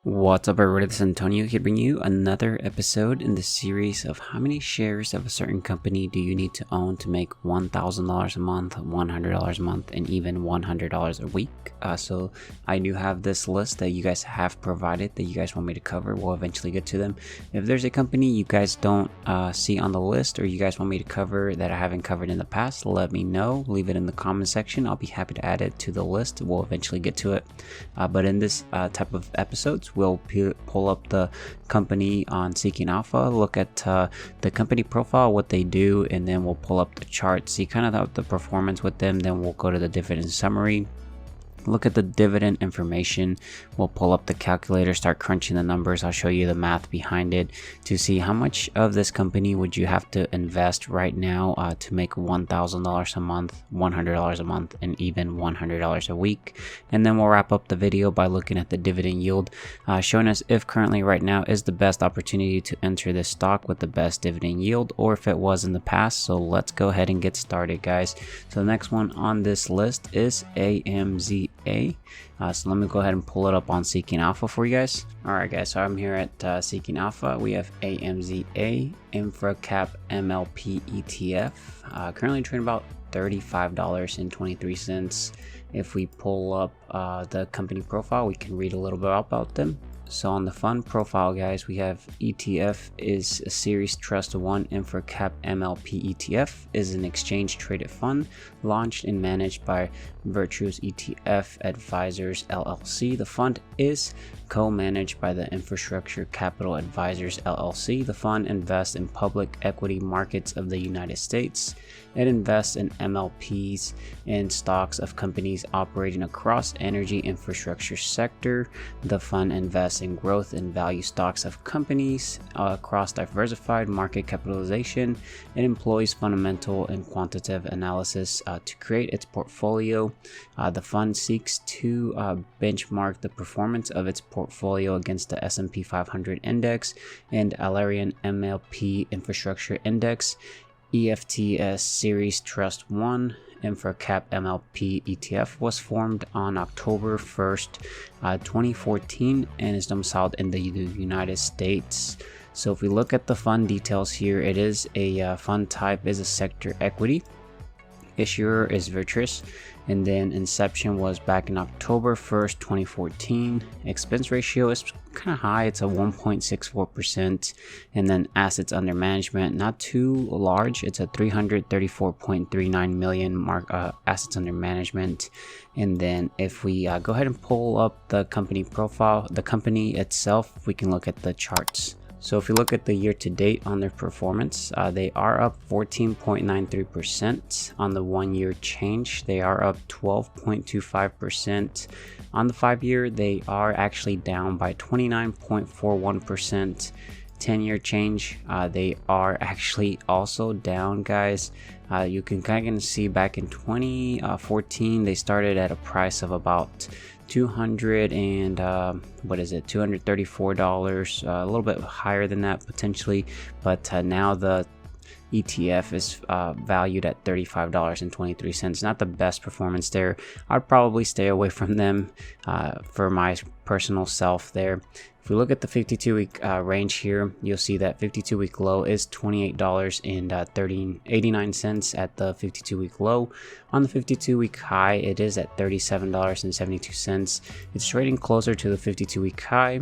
What's up everybody, this is Antonio here bringing you another episode in the series of how many shares of a certain company do you need to own to make $1,000 a month, $100 a month, and even $100 a week. So I do have this list that you guys have provided that you guys want me to cover. We'll eventually get to them. If there's a company you guys don't see on the list or you guys want me to cover that I haven't covered in the past, let me know. Leave it in the comment section. I'll be happy to add it to the list. We'll eventually get to it. But in this type of episodes, we'll pull up the company on Seeking Alpha, look at the company profile, what they do, and then we'll pull up the chart, see kind of the performance with them. Then we'll go to the dividend summary, look at the dividend information. We'll pull up the calculator, start crunching the numbers. I'll show you the math behind it to see how much of this company would you have to invest right now to make $1,000 a month, $100 a month, and even $100 a week. And then we'll wrap up the video by looking at the dividend yield, showing us if currently right now is the best opportunity to enter this stock with the best dividend yield, or if it was in the past. So let's go ahead and get started, guys. So the next one on this list is AMZA. So let me go ahead and pull it up on Seeking Alpha for you guys. Alright guys, so I'm here at Seeking Alpha. We have AMZA, InfraCap MLP ETF, currently trading about $35.23. If we pull up the company profile, we can read a little bit about them. So on the fund profile, guys, we have ETF is a Series Trust 1 InfraCap MLP ETF, is an exchange traded fund launched and managed by Virtuous ETF Advisors LLC. The fund is co-managed by the Infrastructure Capital Advisors LLC. The fund invests in public equity markets of the United States. It invests in MLPs and stocks of companies operating across energy infrastructure sector. The fund invests in growth and value stocks of companies across diversified market capitalization. It employs fundamental and quantitative analysis to create its portfolio. The fund seeks to benchmark the performance of its portfolio against the S&P 500 index and Alerian MLP Infrastructure Index. EFTS Series Trust 1 InfraCap MLP ETF was formed on October 1st, 2014 and is domiciled in the United States. So if we look at the fund details here, it is a fund type is a sector equity. Issuer is Virtuous, and then inception was back in October 1st, 2014. Expense ratio is kind of high, it's a 1.64%, and then assets under management not too large, it's a 334.39 million assets under management. And then if we go ahead and pull up the company profile, the company itself, we can look at the charts. So if you look at the year to date on their performance, they are up 14.93% on the 1 year change. They are up 12.25%. On the 5 year, they are actually down by 29.41%. 10-year change, they are actually also down, guys. You can kind of see back in 2014, they started at a price of about $234, a little bit higher than that potentially, but now the ETF is valued at $35.23. Not the best performance there. I'd probably stay away from them for my personal self there. If we look at the 52-week range here, you'll see that 52-week low is $28.89 at the 52-week low. On the 52-week high, it is at $37.72. It's trading closer to the 52-week high.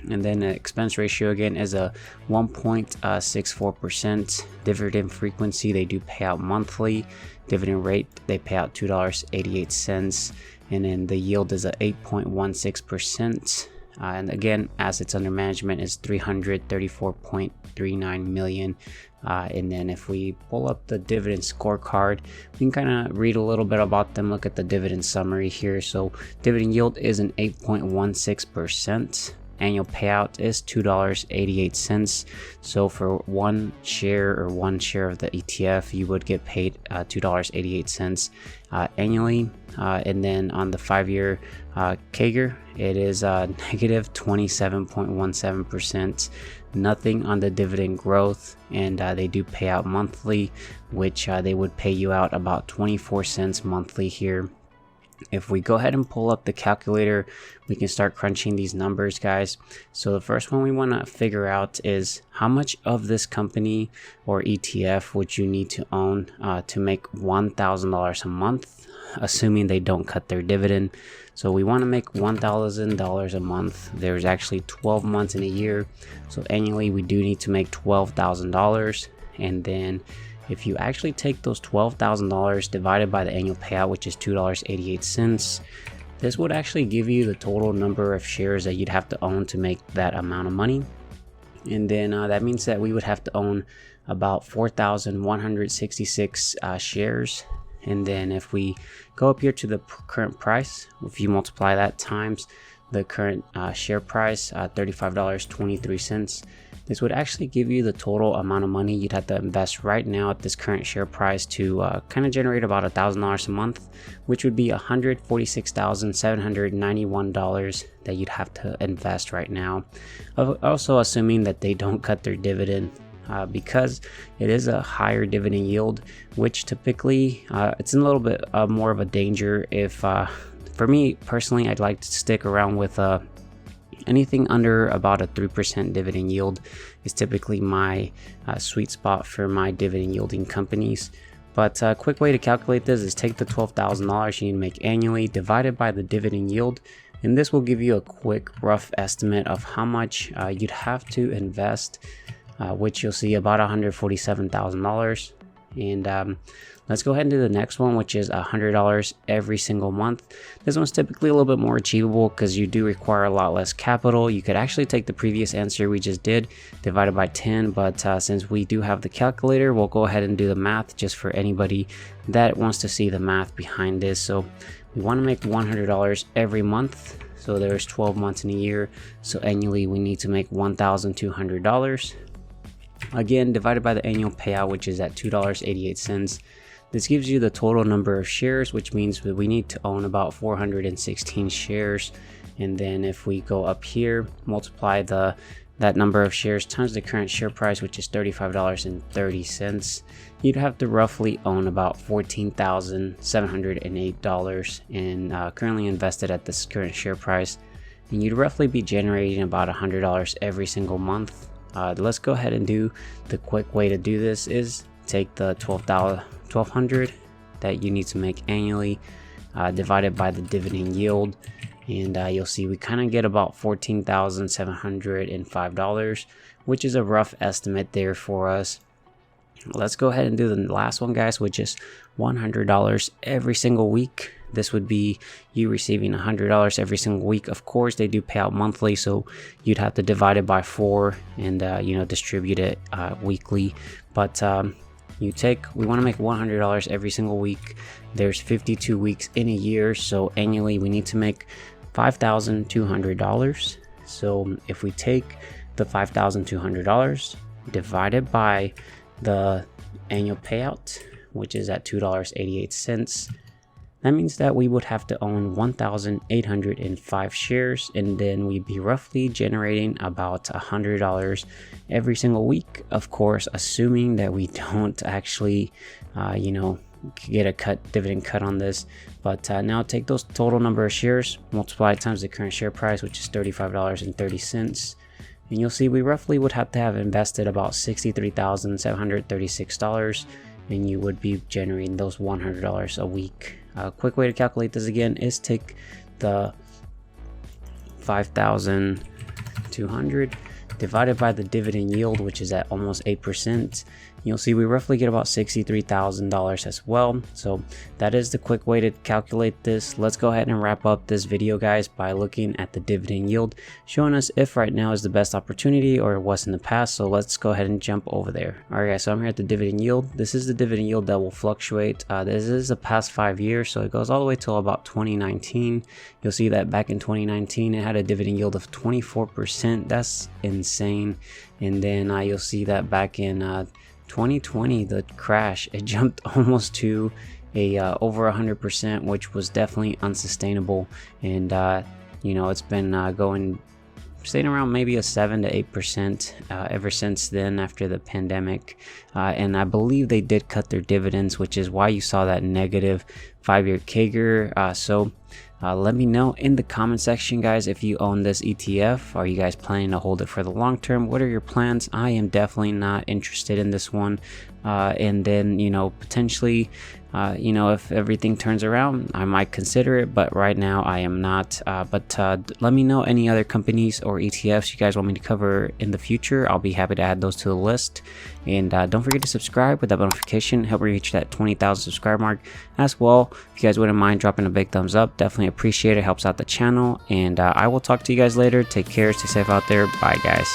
And then the expense ratio again is a 1.64%. Dividend frequency, they do pay out monthly. Dividend rate, they pay out $2.88. And then the yield is a 8.16%. And again, assets under management is 334.39 million. And then if we pull up the dividend scorecard, we can kind of read a little bit about them, look at the dividend summary here. So dividend yield is an 8.16%. Annual payout is $2.88. So for one share of the ETF, you would get paid $2.88 annually. And then on the 5-year CAGR, it is negative 27.17%. Nothing on the dividend growth, and they do pay out monthly, which they would pay you out about 24 cents monthly here. If we go ahead and pull up the calculator, we can start crunching these numbers, guys. So the first one we want to figure out is how much of this company or ETF would you need to own to make $1,000 a month, assuming they don't cut their dividend. So we want to make $1,000 a month. There's actually 12 months in a year, so annually we do need to make $12,000. And then if you actually take those $12,000 divided by the annual payout, which is $2.88, this would actually give you the total number of shares that you'd have to own to make that amount of money. And then that means that we would have to own about 4,166 shares. And then if we go up here to the current price, if you multiply that times the current share price, $35.23, this would actually give you the total amount of money you'd have to invest right now at this current share price to kind of generate about $1,000 a month, which would be $146,791 that you'd have to invest right now. Also assuming that they don't cut their dividend, because it is a higher dividend yield, which typically it's a little bit more of a danger. If for me personally, I'd like to stick around with anything under about a 3% dividend yield is typically my sweet spot for my dividend yielding companies. But a quick way to calculate this is take the $12,000 you need to make annually divided by the dividend yield, and this will give you a quick rough estimate of how much you'd have to invest, which you'll see about $147,000. And let's go ahead and do the next one, which is $100 every single month. This one's typically a little bit more achievable because you do require a lot less capital. You could actually take the previous answer we just did divided by 10, but since we do have the calculator, we'll go ahead and do the math just for anybody that wants to see the math behind this. So we want to make $100 every month. So there's 12 months in a year. So annually we need to make $1,200. Again, divided by the annual payout, which is at $2.88. This gives you the total number of shares, which means that we need to own about 416 shares. And then if we go up here, multiply that number of shares times the current share price, which is $35.30, you'd have to roughly own about $14,708 and currently invested at this current share price. And you'd roughly be generating about $100 every single month. Let's go ahead and do the quick way to do this is take the $1,200 that you need to make annually divided by the dividend yield, and you'll see we kind of get about $14,705, which is a rough estimate there for us. Let's go ahead and do the last one, guys, which is $100 every single week. This would be you receiving $100 every single week. Of course, they do pay out monthly, so you'd have to divide it by 4 and distribute it weekly. But we want to make $100 every single week. There's 52 weeks in a year, so annually we need to make $5,200. So if we take the $5,200 divided by the annual payout, which is at $2.88, that means that we would have to own 1,805 shares, and then we'd be roughly generating about $100 every single week. Of course, assuming that we don't actually, get a dividend cut on this. But now take those total number of shares, multiply it times the current share price, which is $35.30. And you'll see we roughly would have to have invested about $63,736, and you would be generating those $100 a week. A quick way to calculate this again is take the 5,200 divided by the dividend yield, which is at almost 8%. You'll see we roughly get about $63,000 as well. So that is the quick way to calculate this. Let's go ahead and wrap up this video, guys, by looking at the dividend yield, showing us if right now is the best opportunity or it was in the past. So let's go ahead and jump over there. All right, guys, so I'm here at the dividend yield. This is the dividend yield that will fluctuate. This is the past 5 years, so it goes all the way till about 2019. You'll see that back in 2019 it had a dividend yield of 24%. That's insane. And then you'll see that back in 2020, the crash, it jumped almost to over 100%, which was definitely unsustainable. And it's been going stayed around maybe a 7 to 8% ever since then after the pandemic. And I believe they did cut their dividends, which is why you saw that negative 5-year CAGR. Let me know in the comment section, guys, if you own this ETF. Are you guys planning to hold it for the long term? What are your plans? I am definitely not interested in this one. And then, potentially, if everything turns around, I might consider it, but right now I am not. But let me know any other companies or ETFs you guys want me to cover in the future. I'll be happy to add those to the list. And don't forget to subscribe with that notification, help me reach that 20,000 subscriber mark as well. If you guys wouldn't mind dropping a big thumbs up, definitely appreciate it. Helps out the channel. And I will talk to you guys later. Take care, stay safe out there. Bye, guys.